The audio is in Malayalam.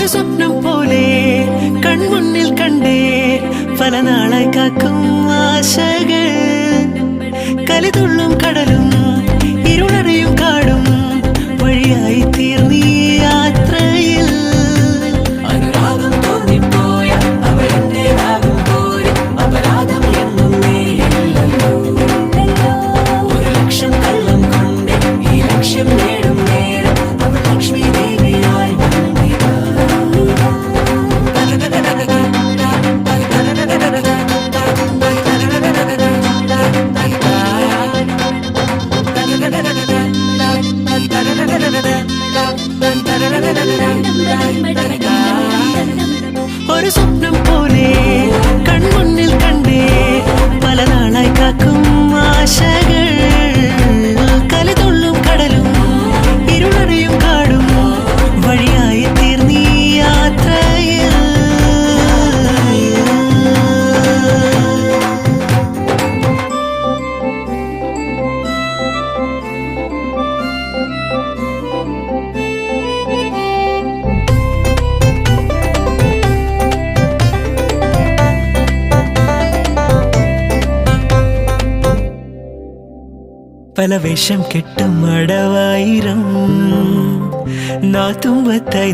ഒരു സ്വപ്നം പോലെ കൺമുന്നിൽ കണ്ടേ പല നാളായി കാക്കും ആശകൾ കലിതുള്ളും കടലും ഇരുളറിയും കാടും വഴിയായി തീർന്നീ യാത്രയിൽ അനുരാഗം തോന്നിപ്പോയ അവരെന്റേതാകും പോലെ അപരാധം എന്നും നേരില്ലല്ലോ ഒരു ലക്ഷം കള്ളം കൊണ്ട് ഈ ലക്ഷ്യം നേടും നേരം അവൾ ലക്ഷ്മി ദേവിയായി വന്നിതാ ഒരു സ്വപ്നം പോലെ കൺമുന്നിൽ കണ്ടേ പല നാളായി കാക്കും ആശകൾ കലിതുള്ളും കടലും ഇരുളറിയും കാടും വഴിയായി തീർന്നീ യാത്രയിൽ പല വേഷം കെട്ടും അടവായിരം നാത്തുമ്പത്തായി